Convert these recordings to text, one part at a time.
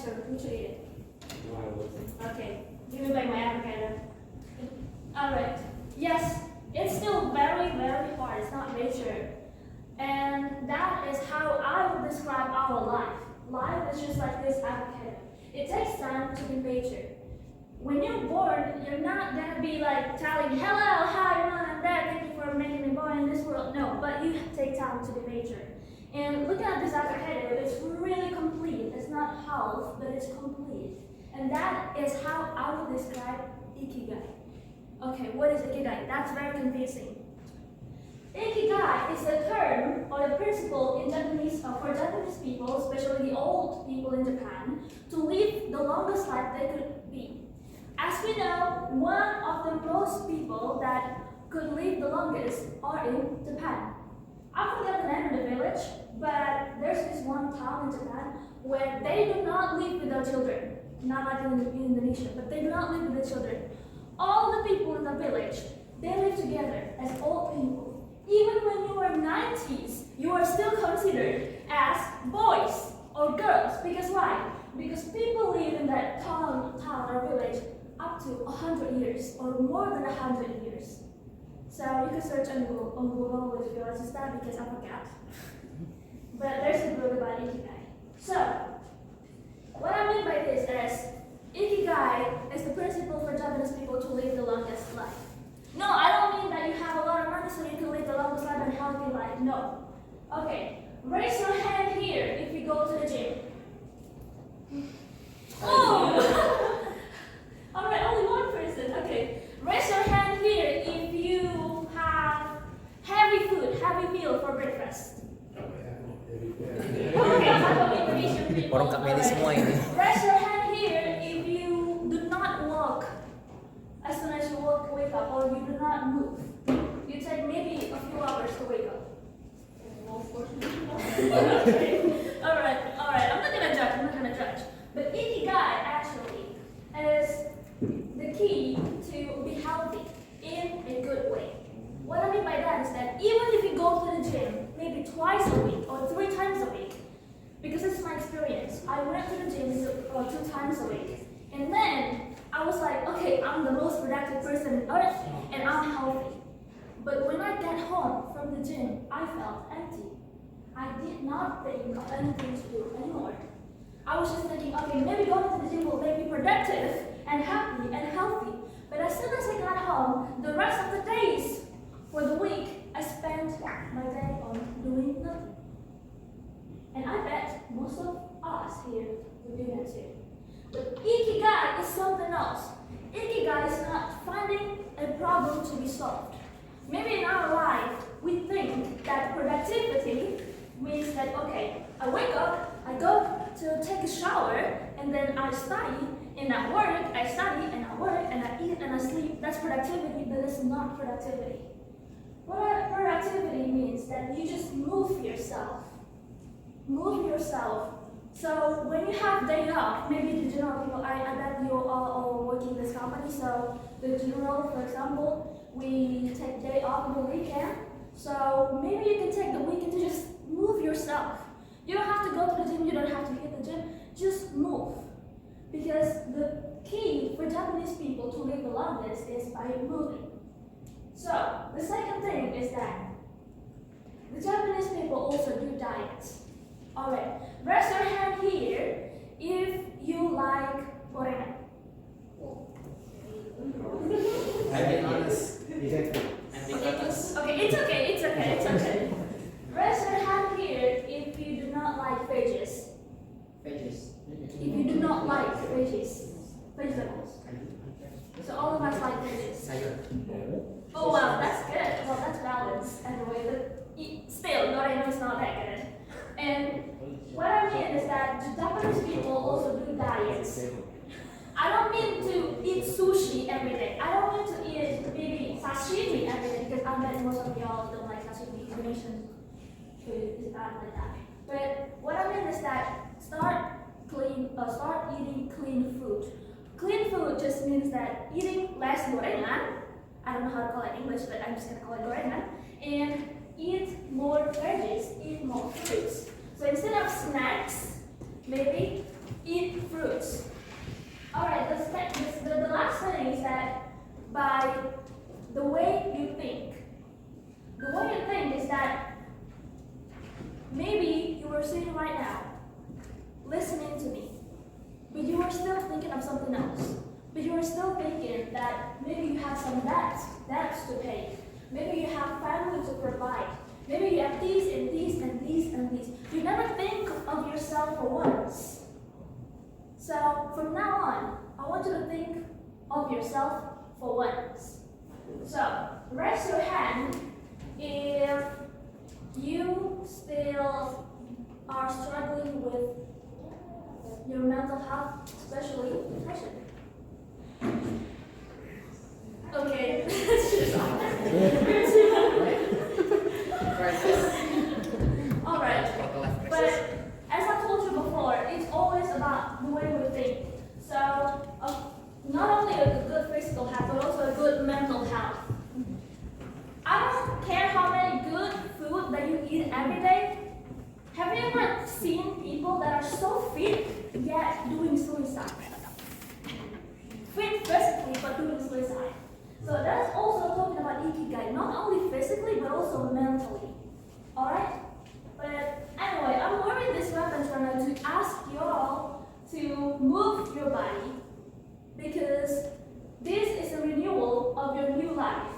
sure. We should eat it. Okay. Give me back my avocado. Alright. Yes, it's still very, very hard. It's not nature. And that is how I would describe our life. Life is just like this avocado. It takes time to be mature. When you're born, you're not going to be like telling, hello, hi, mom and dad, thank you for making me born in this world. No, but you take time to be mature. And looking at this avocado, it's really complete. It's not half, but it's complete. And that is how I would describe Ikigai. Okay, what is Ikigai? That's very confusing. Ikigai is a term or a principle in Japanese for Japanese people, especially the old people in Japan, to live the longest life they could be. As we know, one of the most people that could live the longest are in Japan. I forget the name of the village, but there's this one town in Japan where they do not live with their children. Not like in Indonesia, but they do not live with their children. All the people in the village, they live together as old people. Even when you are 90s, you are still considered as boys or girls. Because why? Because people live in that town or village up to 100 years or more than 100 years. So you can search on Google if you want to start because I forgot. But there's a book about Ikigai. So, what I mean by this is, Ikigai is the principle for Japanese people to live the longest life. No, I don't mean that you have a lot of money so you can live the longest life and healthy life. No. Okay, raise your hand here if you go to the gym. Oh! Alright, only one person. Okay. Raise your hand here if you have heavy meal for breakfast. Okay, type of Indonesian people. Orang Kak Meli semua ini. Raise your hand here if you do not walk as soon as you wake up or you do not move. You take maybe a few hours to wake up. Okay. Alright. I'm not gonna judge. But Ikigai actually is the key to be healthy in a good way. What I mean by that is that even if you go to the gym maybe twice a week or 3 times a week, because it's my experience, I went to the gym 2 times a week, and then I was like, okay, I'm the most productive person on earth, and I'm healthy. But when I get home from the gym, I felt empty. I did not think of anything to do anymore. I was just thinking, okay, maybe going to the gym will make me productive and happy and healthy. But as soon as I got home, the rest of the days for the week, I spent my day on doing nothing. And I bet most of us here would do that too. But Ikigai is something else. Ikigai is not finding a problem to be solved. Maybe in our life, we think that productivity means that, okay, I wake up, I go to take a shower, and then I study, and at work, I study, and I work, and I eat, and I sleep. That's productivity, but it's not productivity. Productivity means that you just move yourself. Move yourself. So when you have day off, maybe the general people, I bet you all work in this company, so the general, for example, we take day off on the weekend. So maybe you can take the weekend to just move yourself. You don't have to go to the gym, you don't have to hit the gym, just move. Because the key for Japanese people to live the longest is by moving. So, the second thing is that the Japanese people also do diets. Alright, raise your hand here if you like gorengan. I'm honest. Okay, it's okay. Raise your hand here if you do not like veggies. If you do not like vegetables. So all of us like veggies. Oh wow, that's good. Well, that's balanced anyway, but still, gorengan is not that good. And what I mean is that the Japanese people also do diets. I don't mean to eat sushi every day. I don't mean to eat maybe sashimi every day because I bet most of y'all don't like sashimi. Indonesian food is not like that. But what I mean is that start eating clean food. Clean food just means that eating less gorengan. I don't know how to call it in English, but I'm just gonna call it gorengan. And eat more veggies, eat more fruits. So instead of snacks, maybe eat something else. But you're still thinking that maybe you have some debts to pay. Maybe you have family to provide. Maybe you have these and these and these and these. You never think of yourself for once. So from now on, I want you to think of yourself for once. So raise your hand if you still are struggling with your mental health, especially depression. Okay. All right. But as I told you before, it's always about the way we think. So not only a good physical health, but also a good mental health. I don't care how many good food that you eat every day. Have you ever seen people that are so fit yet doing suicide? Fit physically but doing suicide. So that's also talking about Ikigai, not only physically but also mentally. Alright? But anyway, I'm wearing this weapon right now to ask you all to move your body because this is a renewal of your new life.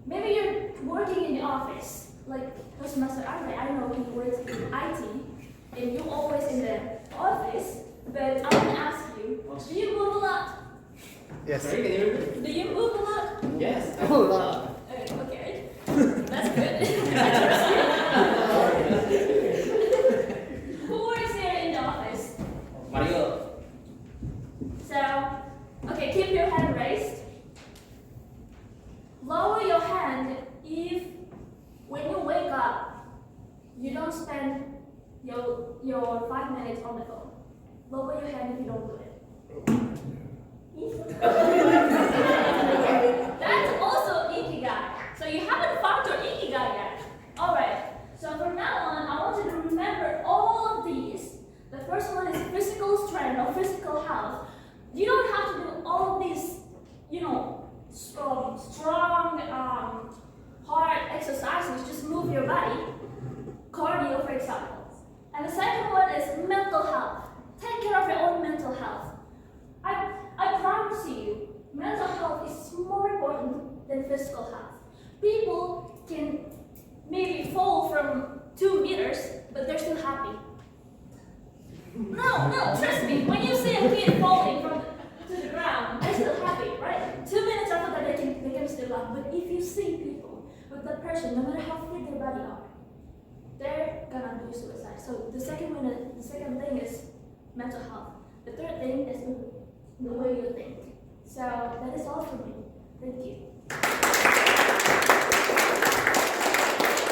Maybe you're working in the office, like Toastmaster Andre, I know he works in IT, and you're always in the office, but I want to ask you, do you move a lot? Yes. Do you move a lot? Yes. A lot. Okay. That's good. I trust you. Who works here in the office? Mario. So, okay, keep your hand raised. Lower your hand if, when you wake up, you don't spend your 5 minutes on the phone. Lower your hand if you don't do it. That's also Ikigai. So you haven't found your Ikigai yet. Alright, so from now on, I want you to remember all of these. The first one is physical strength or physical health. You don't have to do all of these, strong, hard exercises. Just move your body. Cardio, for example. And the second one is mental health. Take care of your own mental health. I promise you, mental health is more important than physical health. People can maybe fall from 2 meters, but they're still happy. No, trust me. When you see a kid falling to the ground, they're still happy, right? 2 minutes after that, they can still laugh. But if you see people with depression, no matter how fit their body are, they're gonna do suicide. So the second thing is mental health. The third thing is the way you think. So that is all for me. Thank you.